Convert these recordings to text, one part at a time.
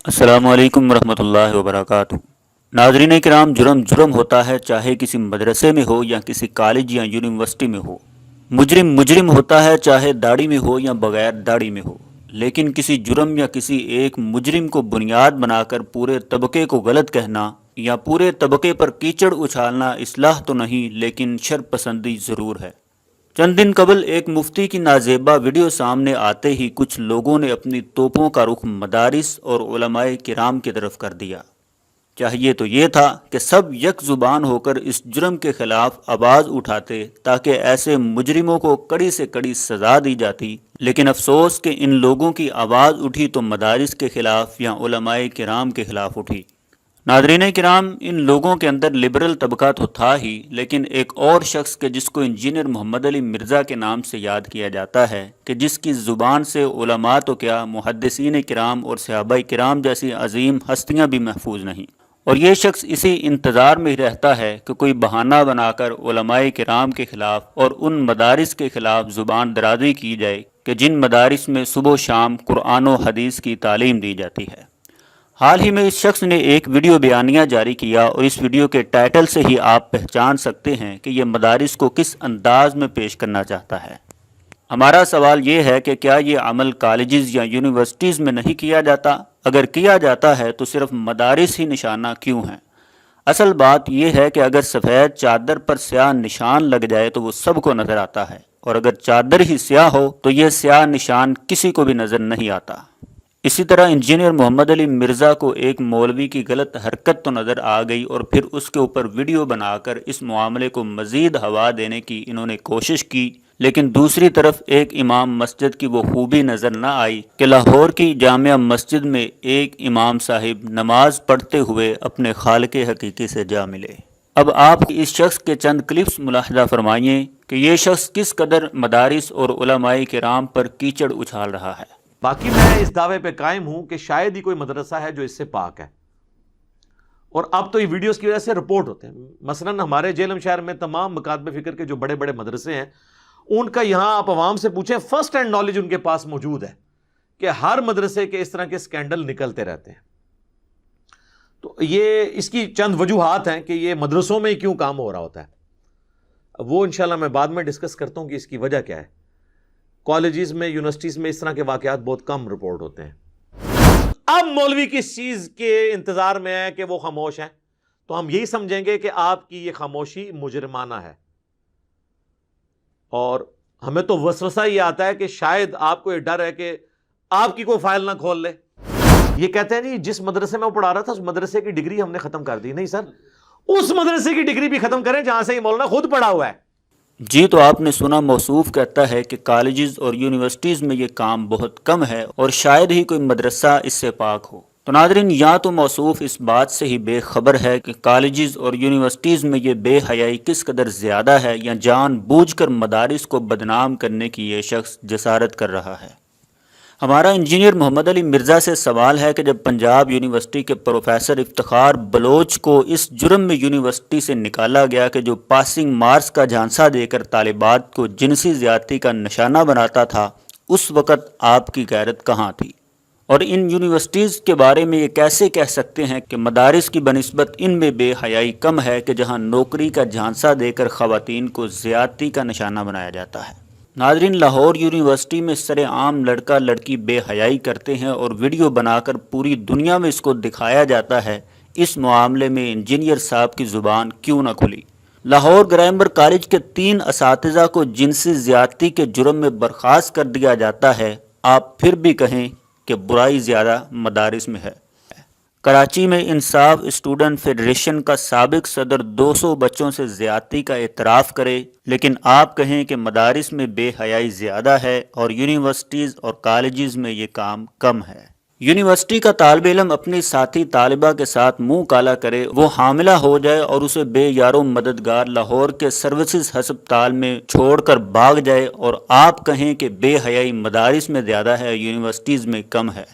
السلام علیکم ورحمۃ اللہ وبرکاتہ۔ ناظرین کرام، جرم جرم ہوتا ہے، چاہے کسی مدرسے میں ہو یا کسی کالج یا یونیورسٹی میں ہو۔ مجرم مجرم ہوتا ہے، چاہے داڑھی میں ہو یا بغیر داڑھی میں ہو۔ لیکن کسی جرم یا کسی ایک مجرم کو بنیاد بنا کر پورے طبقے کو غلط کہنا یا پورے طبقے پر کیچڑ اچھالنا اصلاح تو نہیں، لیکن شر پسندی ضرور ہے۔ چند دن قبل ایک مفتی کی نازیبا ویڈیو سامنے آتے ہی کچھ لوگوں نے اپنی توپوں کا رخ مدارس اور علماء کرام کی طرف کر دیا۔ چاہیے تو یہ تھا کہ سب یک زبان ہو کر اس جرم کے خلاف آواز اٹھاتے تاکہ ایسے مجرموں کو کڑی سے کڑی سزا دی جاتی، لیکن افسوس کہ ان لوگوں کی آواز اٹھی تو مدارس کے خلاف یا علماء کرام کے خلاف اٹھی۔ ناظرین کرام، ان لوگوں کے اندر لبرل طبقہ تو تھا ہی، لیکن ایک اور شخص کے جس کو انجینئر محمد علی مرزا کے نام سے یاد کیا جاتا ہے، کہ جس کی زبان سے علماء تو کیا محدثین کرام اور صحابہ کرام جیسی عظیم ہستیاں بھی محفوظ نہیں، اور یہ شخص اسی انتظار میں ہی رہتا ہے کہ کوئی بہانہ بنا کر علماء کرام کے خلاف اور ان مدارس کے خلاف زبان درازی کی جائے کہ جن مدارس میں صبح و شام قرآن و حدیث کی تعلیم دی جاتی ہے۔ حال ہی میں اس شخص نے ایک ویڈیو بیانیہ جاری کیا، اور اس ویڈیو کے ٹائٹل سے ہی آپ پہچان سکتے ہیں کہ یہ مدارس کو کس انداز میں پیش کرنا چاہتا ہے۔ ہمارا سوال یہ ہے کہ کیا یہ عمل کالجز یا یونیورسٹیز میں نہیں کیا جاتا؟ اگر کیا جاتا ہے تو صرف مدارس ہی نشانہ کیوں ہیں؟ اصل بات یہ ہے کہ اگر سفید چادر پر سیاہ نشان لگ جائے تو وہ سب کو نظر آتا ہے، اور اگر چادر ہی سیاہ ہو تو یہ سیاہ نشان کسی کو بھی نظر نہیں آتا۔ اسی طرح انجینئر محمد علی مرزا کو ایک مولوی کی غلط حرکت تو نظر آ گئی، اور پھر اس کے اوپر ویڈیو بنا کر اس معاملے کو مزید ہوا دینے کی انہوں نے کوشش کی، لیکن دوسری طرف ایک امام مسجد کی وہ خوبی نظر نہ آئی کہ لاہور کی جامع مسجد میں ایک امام صاحب نماز پڑھتے ہوئے اپنے خالق حقیقی سے جا ملے۔ اب آپ اس شخص کے چند کلپس ملاحظہ فرمائیے کہ یہ شخص کس قدر مدارس اور علماء کرام پر کیچڑ اچھال رہا ہے۔ باقی میں اس دعوے پہ قائم ہوں کہ شاید ہی کوئی مدرسہ ہے جو اس سے پاک ہے، اور اب تو یہ ویڈیوز کی وجہ سے رپورٹ ہوتے ہیں۔ مثلا ہمارے جہلم شہر میں تمام مکاتب فکر کے جو بڑے بڑے مدرسے ہیں، ان کا یہاں آپ عوام سے پوچھیں، فرسٹ ہینڈ نالج ان کے پاس موجود ہے کہ ہر مدرسے کے اس طرح کے سکینڈل نکلتے رہتے ہیں۔ تو یہ اس کی چند وجوہات ہیں کہ یہ مدرسوں میں ہی کیوں کام ہو رہا ہوتا ہے، وہ انشاءاللہ میں بعد میں ڈسکس کرتا ہوں کہ اس کی وجہ کیا ہے۔ کالجز میں، یونیورسٹیز میں اس طرح کے واقعات بہت کم رپورٹ ہوتے ہیں۔ اب مولوی کس چیز کے انتظار میں ہے کہ وہ خاموش ہیں، تو ہم یہی سمجھیں گے کہ آپ کی یہ خاموشی مجرمانہ ہے، اور ہمیں تو وسوسہ یہ آتا ہے کہ شاید آپ کو یہ ڈر ہے کہ آپ کی کوئی فائل نہ کھول لے۔ یہ کہتے ہیں نہیں، جس مدرسے میں وہ پڑھا رہا تھا اس مدرسے کی ڈگری ہم نے ختم کر دی۔ نہیں سر، اس مدرسے کی ڈگری بھی ختم کریں جہاں سے یہ مولانا خود پڑھا ہوا ہے۔ جی، تو آپ نے سنا، موصوف کہتا ہے کہ کالجز اور یونیورسٹیز میں یہ کام بہت کم ہے اور شاید ہی کوئی مدرسہ اس سے پاک ہو۔ تو ناظرین، یا تو موصوف اس بات سے ہی بے خبر ہے کہ کالجز اور یونیورسٹیز میں یہ بے حیائی کس قدر زیادہ ہے، یا جان بوجھ کر مدارس کو بدنام کرنے کی یہ شخص جسارت کر رہا ہے۔ ہمارا انجینئر محمد علی مرزا سے سوال ہے کہ جب پنجاب یونیورسٹی کے پروفیسر افتخار بلوچ کو اس جرم میں یونیورسٹی سے نکالا گیا کہ جو پاسنگ مارکس کا جھانسا دے کر طالبات کو جنسی زیادتی کا نشانہ بناتا تھا، اس وقت آپ کی غیرت کہاں تھی؟ اور ان یونیورسٹیز کے بارے میں یہ کیسے کہہ سکتے ہیں کہ مدارس کی بنسبت ان میں بے حیائی کم ہے کہ جہاں نوکری کا جھانسا دے کر خواتین کو زیادتی کا نشانہ بنایا جاتا ہے؟ ناظرین، لاہور یونیورسٹی میں سر عام لڑکا لڑکی بے حیائی کرتے ہیں اور ویڈیو بنا کر پوری دنیا میں اس کو دکھایا جاتا ہے۔ اس معاملے میں انجینئر صاحب کی زبان کیوں نہ کھلی؟ لاہور گرامر کالج کے 3 اساتذہ کو جنسی زیادتی کے جرم میں برخاست کر دیا جاتا ہے، آپ پھر بھی کہیں کہ برائی زیادہ مدارس میں ہے۔ کراچی میں انصاف اسٹوڈنٹ فیڈریشن کا سابق صدر 200 بچوں سے زیادتی کا اعتراف کرے، لیکن آپ کہیں کہ مدارس میں بے حیائی زیادہ ہے اور یونیورسٹیز اور کالجز میں یہ کام کم ہے۔ یونیورسٹی کا طالب علم اپنی ساتھی طالبہ کے ساتھ منہ کالا کرے، وہ حاملہ ہو جائے اور اسے بے یارو مددگار لاہور کے سروسز ہسپتال میں چھوڑ کر بھاگ جائے، اور آپ کہیں کہ بے حیائی مدارس میں زیادہ ہے، یونیورسٹیز میں کم ہے۔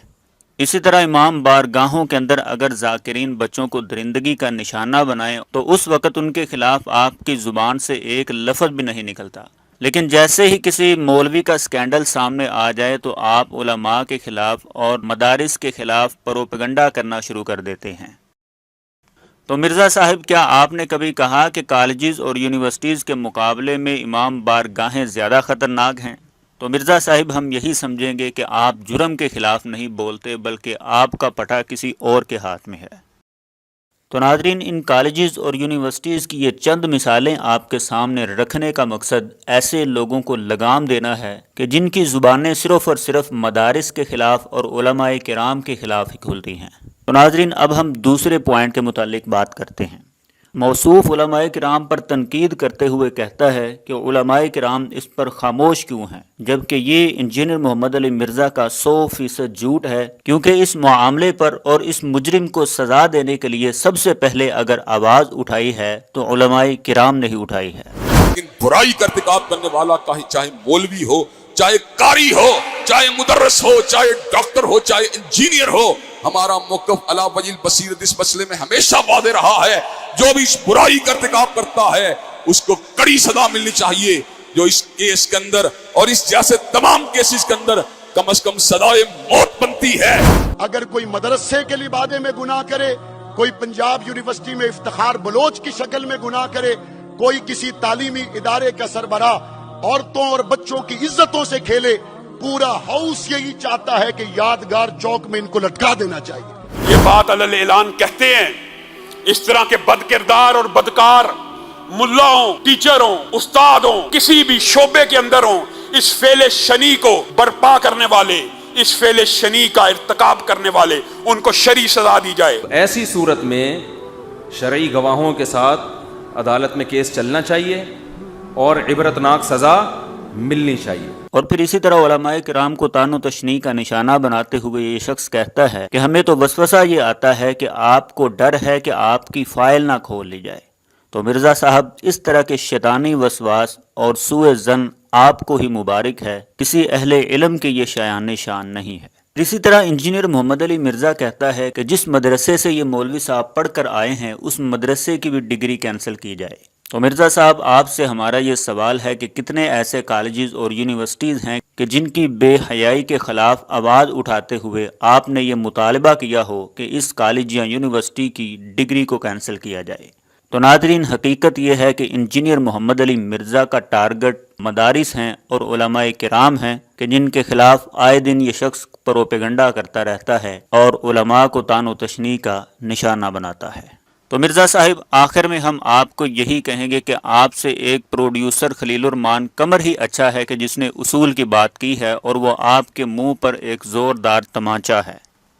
اسی طرح امام بارگاہوں کے اندر اگر ذاکرین بچوں کو درندگی کا نشانہ بنائیں تو اس وقت ان کے خلاف آپ کی زبان سے ایک لفظ بھی نہیں نکلتا، لیکن جیسے ہی کسی مولوی کا اسکینڈل سامنے آ جائے تو آپ علماء کے خلاف اور مدارس کے خلاف پروپیگنڈا کرنا شروع کر دیتے ہیں۔ تو مرزا صاحب، کیا آپ نے کبھی کہا کہ کالجز اور یونیورسٹیز کے مقابلے میں امام بارگاہیں زیادہ خطرناک ہیں؟ تو مرزا صاحب، ہم یہی سمجھیں گے کہ آپ جرم کے خلاف نہیں بولتے، بلکہ آپ کا پٹا کسی اور کے ہاتھ میں ہے۔ تو ناظرین، ان کالجز اور یونیورسٹیز کی یہ چند مثالیں آپ کے سامنے رکھنے کا مقصد ایسے لوگوں کو لگام دینا ہے کہ جن کی زبانیں صرف اور صرف مدارس کے خلاف اور علماء کرام کے خلاف ہی کھلتی ہیں۔ تو ناظرین، اب ہم دوسرے پوائنٹ کے متعلق بات کرتے ہیں۔ موصوف علماء کرام پر تنقید کرتے ہوئے کہتا ہے کہ علماء کرام اس پر خاموش کیوں ہیں، جبکہ یہ انجینئر محمد علی مرزا کا 100% جھوٹ ہے، کیونکہ اس معاملے پر اور اس مجرم کو سزا دینے کے لیے سب سے پہلے اگر آواز اٹھائی ہے تو علماء کرام نے ہی اٹھائی ہے۔ لیکن برائی کا ارتکاب کرنے والا چاہے مولوی ہو، چاہے قاری ہو، چاہے مدرس ہو، چاہے ڈاکٹر ہو، چاہے انجینئر ہو، ہمارا موقف علی وجہ البصیرۃ اس مسئلے میں ہمیشہ واضح رہا ہے۔ جو بھی اس برائی کا ارتکاب کرتا ہے اس کو کڑی سزا ملنی چاہیے، جو اس کیس کے اندر اور اس جیسے تمام کیسز کے اندر کم از کم سزائے موت بنتی ہے۔ اگر کوئی مدرسے کے لبادے میں گناہ کرے، کوئی پنجاب یونیورسٹی میں افتخار بلوچ کی شکل میں گناہ کرے، کوئی کسی تعلیمی ادارے کا سربراہ عورتوں اور بچوں کی عزتوں سے کھیلے، پورا ہاؤس یہی چاہتا ہے کہ یادگار چوک میں ان کو لٹکا دینا چاہیے۔ یہ بات علی اعلان کہتے ہیں، اس طرح کے بد کردار اور بدکار ملاؤں، ٹیچروں، استادوں، کسی بھی شعبے کے اندر ہوں، اس فعل شنی کو برپا کرنے والے، اس فعل شنی کا ارتکاب کرنے والے، ان کو شرعی سزا دی جائے۔ ایسی صورت میں شرعی گواہوں کے ساتھ عدالت میں کیس چلنا چاہیے اور عبرتناک سزا ملنی چاہیے۔ اور پھر اسی طرح علماء کرام کو طعن و تشنیع کا نشانہ بناتے ہوئے یہ شخص کہتا ہے کہ ہمیں تو وسوسہ یہ آتا ہے کہ آپ کو ڈر ہے کہ آپ کی فائل نہ کھول لی جائے۔ تو مرزا صاحب، اس طرح کے شیطانی وسواس اور سوء ظن آپ کو ہی مبارک ہے، کسی اہل علم کے یہ شایان شان نہیں ہے۔ اسی طرح انجینئر محمد علی مرزا کہتا ہے کہ جس مدرسے سے یہ مولوی صاحب پڑھ کر آئے ہیں اس مدرسے کی بھی ڈگری کینسل کی جائے۔ تو مرزا صاحب، آپ سے ہمارا یہ سوال ہے کہ کتنے ایسے کالجز اور یونیورسٹیز ہیں کہ جن کی بے حیائی کے خلاف آواز اٹھاتے ہوئے آپ نے یہ مطالبہ کیا ہو کہ اس کالج یا یونیورسٹی کی ڈگری کو کینسل کیا جائے؟ تو ناظرین، حقیقت یہ ہے کہ انجینئر محمد علی مرزا کا ٹارگٹ مدارس ہیں اور علماء کرام ہیں کہ جن کے خلاف آئے دن یہ شخص پروپیگنڈا کرتا رہتا ہے اور علماء کو طعن و تشنیع کا نشانہ بناتا ہے۔ تو مرزا صاحب، آخر میں ہم آپ کو یہی کہیں گے کہ آپ سے ایک پروڈیوسر خلیل الرحمان قمر ہی اچھا ہے کہ جس نے اصول کی بات کی ہے اور وہ آپ کے منہ پر ایک زوردار تمانچہ ہے۔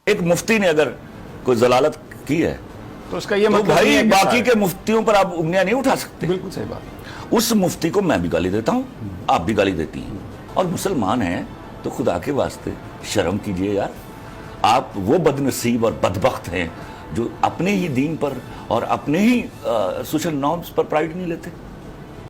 ایک مفتی نے اگر کوئی ضلالت کی ہے تو اس کا یہ تو مطلب بھائی نہیں ہے کہ باقی کے مفتیوں پر آپ انگلیاں نہیں اٹھا سکتے۔ بالکل صحیح بات۔ اس مفتی کو میں بھی گالی دیتا ہوں، آپ بھی گالی دیتی ہیں، اور مسلمان ہیں تو خدا کے واسطے شرم کیجئے یار۔ آپ وہ بد نصیب اور بدبخت ہیں جو اپنے ہی دین پر اور اپنے ہی سوشل نارمز پر پرائیڈ نہیں لیتے۔